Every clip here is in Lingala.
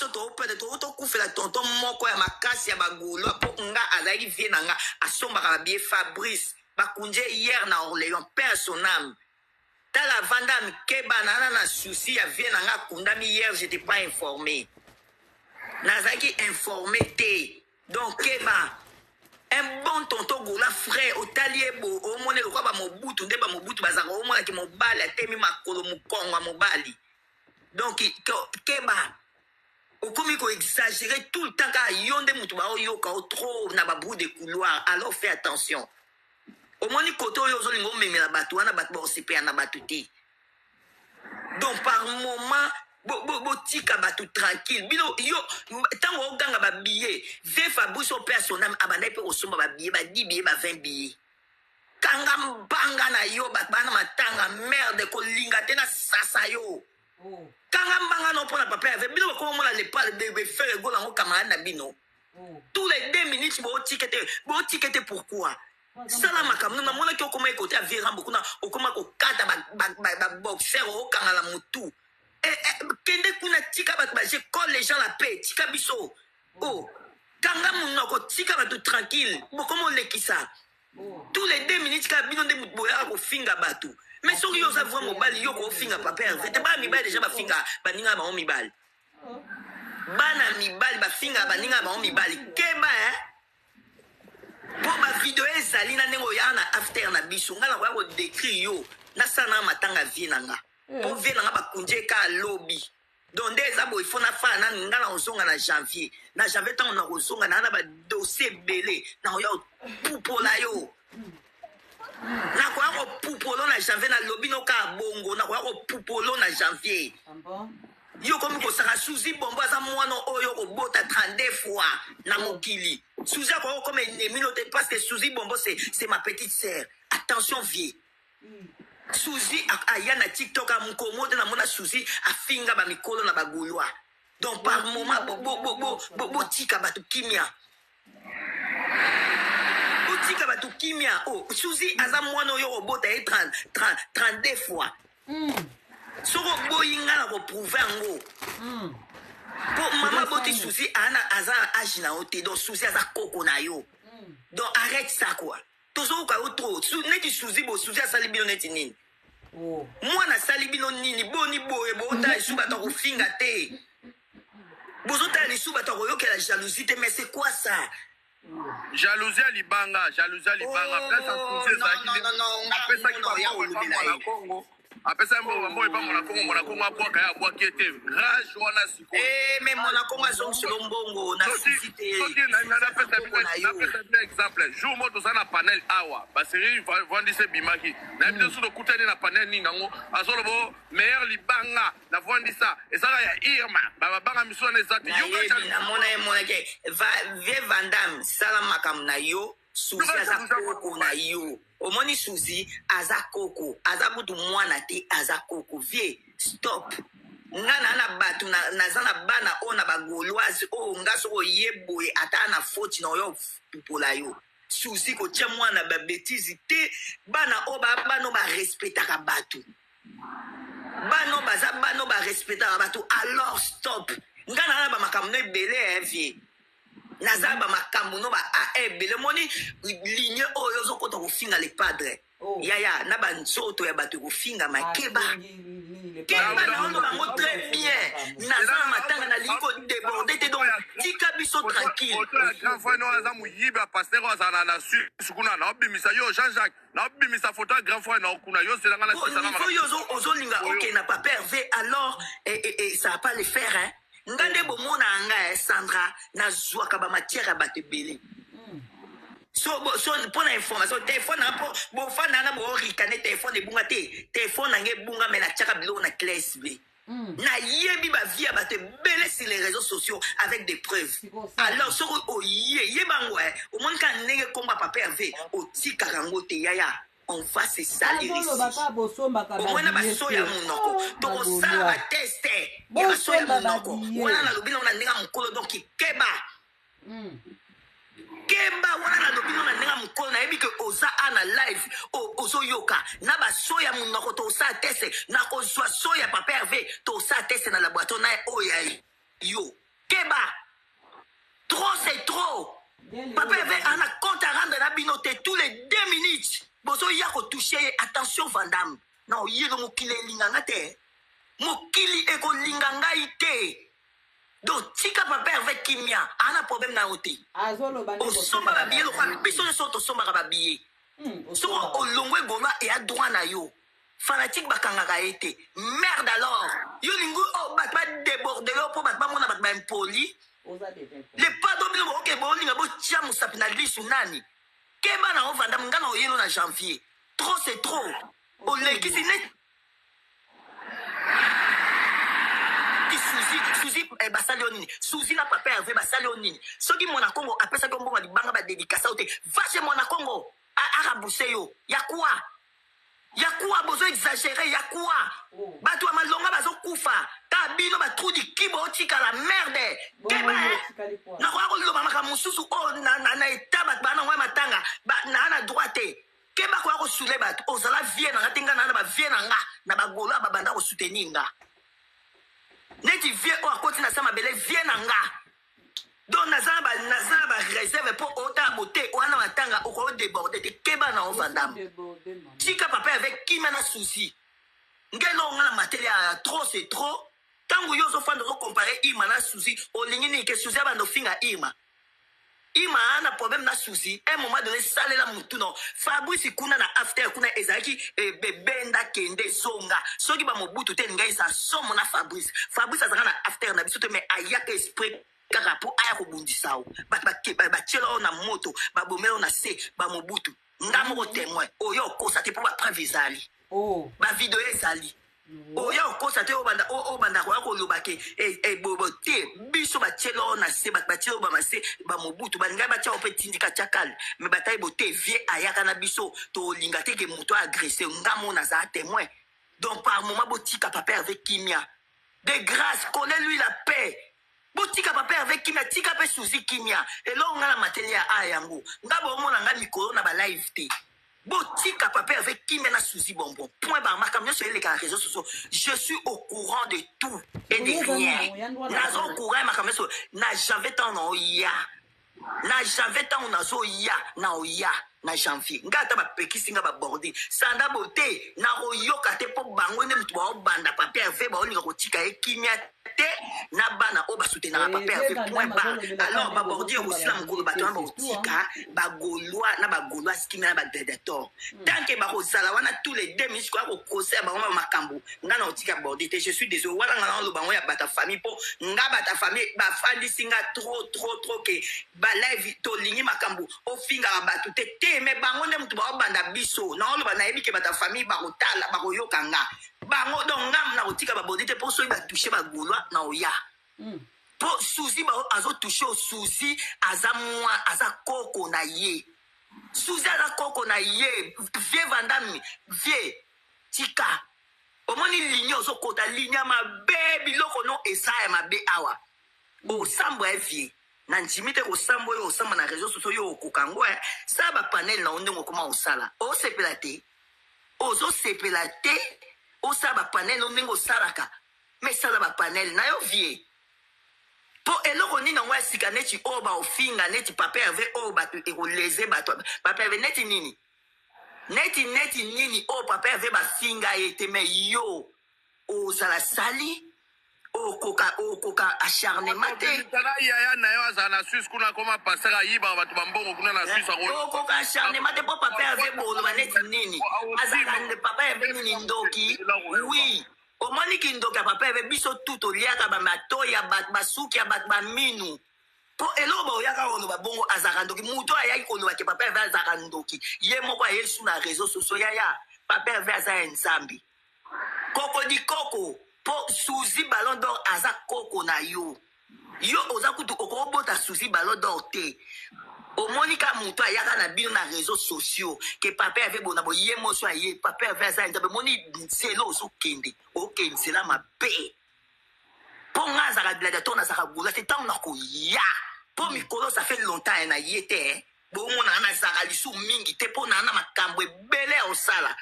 biso to pede to kufela tonton moko ya makasi ya bagolo po nga azali vie na nga asombaka bien Fabrice bakunje hier na Orléans père son âme tala vanda mikeba na souci ya vie na nga kundami hier j'étais pas informé nazaki informé te donc keba un bon tonton gola frère otaliebo o mone ko ba mobutu nde ba mobutu bazaka o mona ki mobali atemi makolo mukongo mobali donc keba okomi ko exagérer tout le temps ka yonde mutu ba oyoka o trop na ba bout de couloir alors fais attention au moni koto yo zolingo memela batu wana batu ba sepe na batu ti donc par moment bo tika batu tranquille bino yo tango oganga ba billet ve Fabrice personnel abandai pe osomba ba billet ba 10 billets ba 20 billets kanga mbanga na yo bana matanga merde ko linga tena sasa yo kanga mbanga no pona papa ave bino ko mona le pas de faire go lango camarade na bino tous les 2 minutes bo tikete pourquoi sala makamno na mona ki okoma ekote avira beaucoup na okoma ko kata ba boxer o kanga la mutu kende kuna tika bat ba je colle les gens la paix tika biso kanga muno ko tika ba tout tranquille bokomo lekisa tous les 2 minutes ka bino de boya ko finga batu mais soki yo za vraiment mobali yo ko finga papa en fait ba mibali déjà ba finga baninga ba mibali bana mibali ba finga baninga ba mibali keba pour ma vidéo ezali na nengo yana after na biso ngala ko décrit yo na sana matanga vie nanga pour vie nanga ba kunje ka lobby donc des abo il faut na fa na ngala ozonga na janvier tant na ozonga na ba dossier belé na yo pupola yo na ko pupolo na janvier na lobby no ka bongo na ko pupolo na janvier yo comme ko saka suzi bombo za mwana oyo ko bota 32 fois na mokili suzi ko comme ennemi no parce que suzi bombo c'est ma petite sœur attention vie suzi aya na TikTok amukomote na mona suzi afinga ba mikolo na bagulwa donc par moment bo tika batu kimia tika batu kimia suzi aza mwana oyo ko bota 32 fois soko boyinga na ko prouver ngo pour maman boti souci ana aza âge na ote donc souci aza koko na yo donc arrête ça quoi tozo ka trop neti souci bo souci asali bino neti nini mwana sali bino nini boni boye bo ta suba to finga te bozo ta ni suba to yo ke la jalousie te mais c'est quoi ça jalousie alibanga place à souci ça qui après ça qui va au Congo après ça mbo pas mona Congo aboka ya aboki ete rage wana siko mais mona Congo azong solo mbongo na suscité na exemple jour moto ça na panel awa ba série vandi se bimaki na biso so kutani na panel ni nango azolo bo meilleur libanga na vandi ça et ça ya Irma ba banga miso na ezati yo na mona ke vie vandam sala makam na yo suzi azakoko na yo omoni suzi azakoko azabutu mwana te azakoko vie stop ngana na batu na zana bana ona bagoloise ngaso yeboye ata na faute na yo pupola yo suzi ko tia mwana ba bêtise te bana bano ba respectaka batu bano ba respectaka batu alors stop ngana na ba makamno ebele vie nazaba makambo no ba ebele moni ligne oyo zo kota ko finga les padres yaya na ba nzoto ya bato ko finga makeba na ndo bango très bien nazama matanga na liko déborder te donc tika biso tranquille grand frère no azamu yiba pasteur azana na sukuna na obimisa yo Jean-Jacques na obimisa photo grand frère na okuna yo c'est ngala c'est ça na faut yo zo linga OK na pas pervé alors et ça va pas le faire hein ngande bomona anga Sandra na zwaka ba matière ba tebele so pour information téléphone na bo fana na bo rikane téléphone ebunga te téléphone na ngebunga mais na tchaka bilo na classe B na yebi ba via ba tebele sur les réseaux sociaux avec des preuves alors so yebango au monde kan nenge komba papa hervé o tika rango te yaya on va se salir ici. Au moins, on a soya monoko. Donc, on va tester. Il y a soya monoko. On a l'obino, on a n'enga mukolo donc keba. Keba, on a l'obino, on a n'enga mukolo. Na ebi que oza ana live, ozo yoka. Na ba soya monoko to sa teste. Na ko soya papa hervé to sa teste na laboratoire na oya yo. Keba. Trop, c'est trop. Papa Hervé, on a compte à rendre la binote tous les 2 minutes. Bozo yako touché, attention Vandam. Non, yelo mokile linganga te. Mokili eko linganga ite. Donc, tika Papa Hervé Kimia, on a problème na oti. Au somba babiye, le biso de soto somba babiye. So au longwe goma et à droit na yo. Fanatique bakangaka ete. Merde alors. Yo lingu oh batba débordé lo pour batba mona batba impoli. Les pas d'oblige ok bon linga bo tia musapina lisu nani. Keba na ovanda ngana oyelo na janvier. Trop c'est trop. O lekisi net. Suzi basali onini. Suzi na Papa Hervé basali onini. Soki mona Congo apesa ko mbongo libanga ba dédicace ote. Va chez mona Congo. Arabuse yo. Ya quoi bozo exagéré, ya quoi? Bato a malonga bazo kufa. Ta bino ba trou di kibo tika la merde. Keba. Na kwa ko lo mama mususu o na etaba ba na ngwa matanga. Ba na droite. Keba kwa ko soule bat. Ozala vie na tinga na ba vie na nga na ba golo ba banda ko soutenir nga. Neti vie o akoti na sama bele vie na nga. Donc nazaba réserve pour autant beauté ou ana matanga o ko déborder te keba na ovandam. Tika Papa avec qui mena souci. Ngelo ngala matériel trop c'est trop. Tango yo so fando comparer ima na souci o lingini ke souci ba no finga ima. Ima ana problème na souci. Un moment donné sale la mutu no. Fabrice kuna na after kuna ezaki bebenda kende songa. Soki ba mobutu te ngai sa somo na Fabrice. Fabrice azaka na after na biso te mais ayaka esprit kaka po aya ko bundisao. Ba chelo na moto, ba bomelo na se, ba mobutu. Ngamo ko témoin. Oyo ko sa te po ba prévisali. Ba vidéo ezali. Oyo ko sa te o banda ko lobake bobote biso ba chelo na se ba chelo ba mase ba mobutu ba ngai ba cha opé tindika chakal mais bataille boté vie ayaka na biso to linga te ke moto agressé ngamo na za témoin. Donc par moment botika Papa avec Kimia. De grâce, connais-lui la paix. Botika Papa avec Kimia, tika pe Suzy Kimia. Et là on a la matériel à yango. Ngabo mo na nga mikolo na ba live te. Botika Papa avec Kimia na Suzy bonbon. Point barma comme sur les réseaux sociaux. Je suis au courant de tout et de rien. Nazo au courant ma comme sur na jamais tant no ya. Na janvier tant on a zo ya na oya na janvier ngata ba pekisi nga ba bordi sanda bote na royoka te po bango ne mtu ba banda Papa Hervé ba olinga ko tika ekimia te na bana o ba soutenir Papa Hervé point ba alors ba bordi o sila mukolo ba tamba otika ba golwa na ba golwa skimia ba predator tant que ba ko sala wana tous les 2 minutes ko conseil ba ma makambo ngana otika bordi te je suis désolé wala ngana lo bango ya bata famille po nga bata famille ba fandi singa trop que ba live to lingi makambo o finga bato te me bango nde mutu ba banda biso na olo ba na ebike bata famille ba kotala ba koyoka nga bango donc ngam na otika ba bodite po so ba toucher ba golwa na oya po Suzy ba azo toucher o Suzy azamwa azakoko na ye Suzy azakoko na ye vie vandami vie tika omoni ligne ozo kota ligne ma baby loko no esaya ma be awa o sambo vie na njimite ko sambo yo samba na réseaux sociaux yo kokangwa sa ba panel na ondongo koma osala o sepelate ozo sepelate o sa ba panel ondongo salaka mais sala ba panel na yo vie po eloko nini ngwa sika neti o ba ofinga neti Papa Hervé o ba e leze ba Papa Hervé neti nini nini o Papa Hervé ba finga ete me yo o sala sali okoka acharnement te tala yaya na yo aza na Suisse kuna koma passer ayiba bato bambongo kuna na Suisse okoka acharnement te po Papa Hervé boloba neti nini azaka nde Papa Hervé nini ndoki oui omoni ki ndoki ya Papa Hervé biso tout oliaka bamato ya bato basuki ya bato baminu po eloba oyaka koloba bongo azaka ndoki mutu ayaki koloba ke Papa Hervé azaka ndoki ye moko ayesu na réseaux sociaux yaya Papa Hervé aza ya nzambi koko di koko po Suzy Ballon d'Or aza koko na yo oza kutu okobota Suzy Ballon d'Or te omoni ka mutu ayaka na bino na réseaux sociaux ke Papa Hervé bona bo ye moso aye Papa Hervé aza nzabe moni nzelo ozokende okenzela mabe po nga azaka gladiateur nazaka gula te ntango na koya po mikolo ça fait longtemps na ye te bomona na azaka lisu mingi te po na makambo ebele osala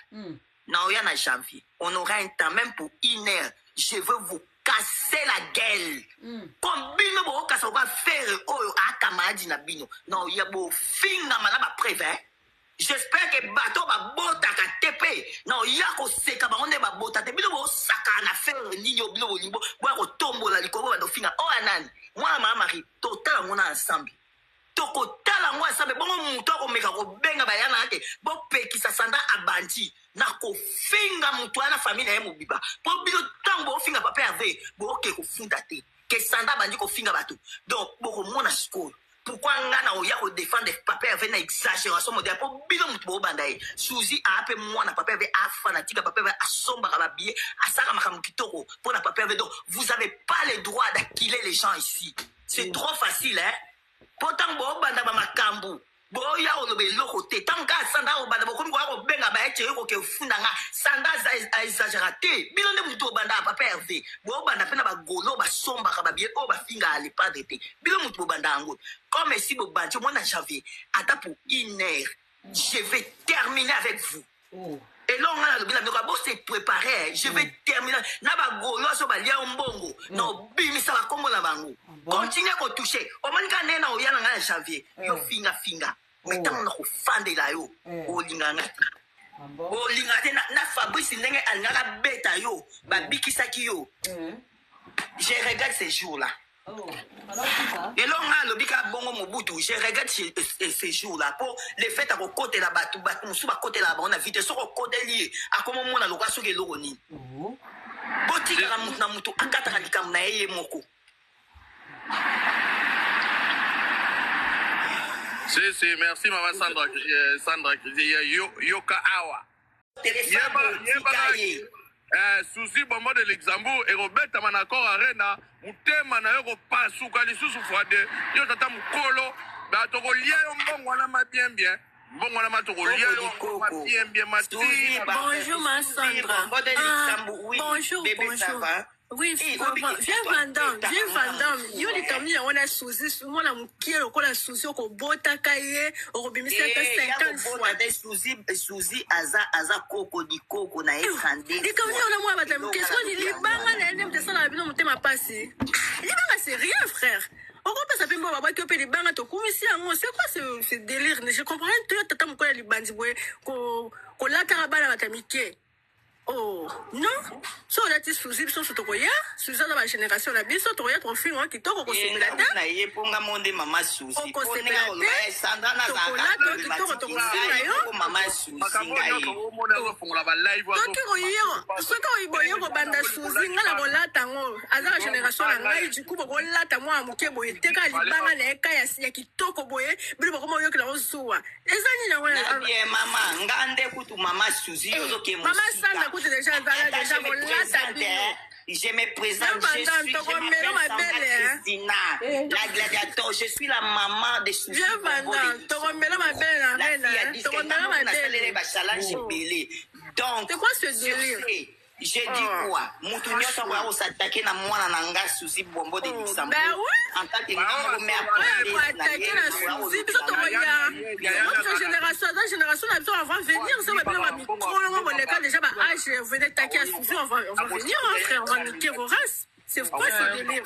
na oya na janvier on aura un temps même pour 1 heure je veux vous casser la gueule. Comme bino bo makasa oka faire oyo akamadi na bino na ya bofinga mana ba preuve hein. J'espère que bateau ba botaka tepe na ya ko seka ba onde ba bota te bino bo saka na faire nini obino bolimbo bo ko tombola likoko ba dofinga o anani moi mama mari total ngona ensemble tokotala ngo ensemble bongo muto ko meka ko benga ba yana ake bo pekisa sanda abandi na ko finga muto ana famille na ye mobiba po bino tango finga papa ave bo ke ko funda te que sanda bandi ko finga bato donc boko mona sikoyo pourquoi ngana oya ko défendre papa ave na exagération moderne po bino muto bo banda ye Suzy a ape mwana papa ave a fanatique papa ave a somba ka babie asaka makamu kitoko pour na papa ave donc vous avez pas le droit d'acquiler les gens ici c'est trop facile hein. Pourtant bo banda ba makambu bo ya olobe loko te tanga sanda o banda bo komi ko benga ba eche ko ke funda nga sanda za exagératé bilo ne muto banda papa hervé bo banda pena ba golo ba somba ka ba bien o ba finga ali pas de te bilo muto banda ngo comme si bo banjo mona janvier ata pour 1 heure je vais terminer avec vous. Et là, on a le bilan, donc se préparer. Je vais terminer. Na ba golo so ba lia mbongo. No bimisa ba kombo na bango. Continuez à toucher. Au moins quand nena oya na janvier, yo finga. Mais tant na ko fande la yo. O linganga. O lingate na Fabrice ndenge alingaka beta yo, ba bikisaki yo. Je regarde ces jours-là. Et là, on a le bika bongo mobutu. Je regarde ces jours-là pour les fêtes à côté là bas, tout bas, sous bas côté là bas, on a vite sur côté lié. À comment on a le roi sur les loroni. Botika la mutna mutu, akata radikam na eye moko. C'est merci maman Sandra. Sandra Yoka Awa. Suzy bombo de Luxembourg et Robert Manacor Arena mutema na yo pasuka lisusu fwade yo tata mukolo ba to ko lia yo mbongo na mabien mbongo na matoko lia yo mabien mati. Bonjour ma Sandra. Bonjour. Oui, viens Vandam. Yo li tomi on a Suzy, moi la mukielo ko la Suzy ko bota kaye o bimisa ta 50 fois. Suzy aza koko di koko na efande. Et comme on a moi madame, qu'est-ce qu'on dit libanga na ndem de ça la bino mutema pasi. Libanga c'est rien frère. On peut pas savoir moi que les bangs to komisi yango c'est quoi ce délire? Je comprends tout tata mukola libandi boye ko la karabana batamike. Oh, non. So that is Suzy, so tokoya. Suzy dans ma génération la biso tokoya trop film qui toko ko sebelata. Na ye ponga monde mama Suzy. Ko sebelata. Sandra na zaka. Toko yo. Mama Suzy ngai. Toko yo. So ko iboyo ko banda Suzy ngala ko lata ngo. Aza génération la ngai du coup ko lata mo amuke boye teka libanga na eka ya kitoko boye. Bilo ko mo yo kila osuwa. Ezani na wana. Na bien mama ngande kutu mama Suzy yo ke mo. Mama Sandra déjà je me présente, je suis Christina, la gladiateur, je suis la maman de Suzy. Donc, c'est quoi ce délire? J'ai dit quoi? Moutounio savoir où s'attaquer na moi nanga Suzy Bombo de Luxembourg. Ben oui. En tant que mais après attaquer la Suzy, parce que notre génération a besoin avant venir, ça va bien micro, on va les cas déjà âge, venez attaquer à Suzy, on va venir frère, on va niquer vos races. C'est quoi ce délire?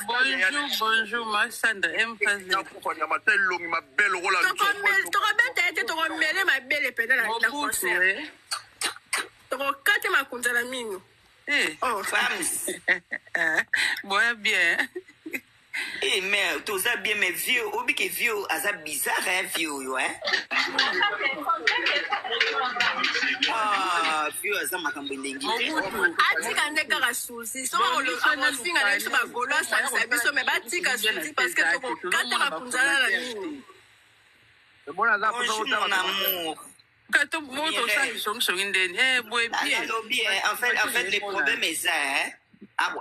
Bonjour, ma Sandra, ma belle épée la concert. Tokokate makunza la mino. Oh, femmes. Bon, bien. Eh, mais tout ça bien, mais vieux, obi que vieux, ça bizarre, hein, vieux, hein. Ah, vieux, ça m'a comme bendengi. Atika ndeka ka Suzy. So on finga na so ba golo sa biso me batika Suzy parce que tokokate makunza la mino. Bonjour mon amour. Quand on en fait, le problème est ça, hein.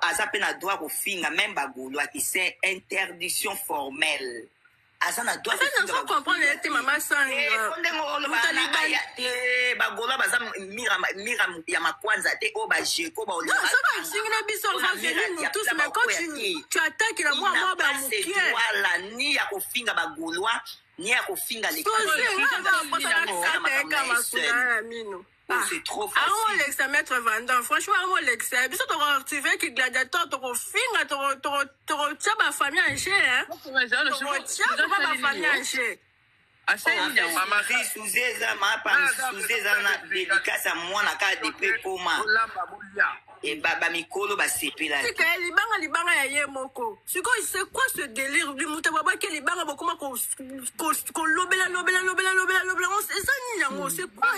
Asa pena droit au finga, même bagolo, qui c'est interdiction formelle. Asa na droit. Ça ne comprendre les maman Sandra. Bagolo baza mira ya makwanza te o ba jeko ba olima. Non, ça va singa biso on va venir nous tous mais quand tu attaques la moi ba mukie. Voilà, ni ya ko finga bagolo. Ni ya kofinga les Oh, c'est trop facile. Armo Lexa, maître Vandam. Franchement, Armo Lexa. Biso toko activé qui gladiateur, toko finga, toko tchaba famille en chien, hein. Toko tchaba famille en chien. Mama fi suzeza ma pa suzeza na dédicace moi na ka depuis comment et baba mikolo ba sepela c'est que libanga ya ye moko siko c'est quoi ce délire du muta baba ke libanga bokoma ko lobela on c'est ça ni yango c'est quoi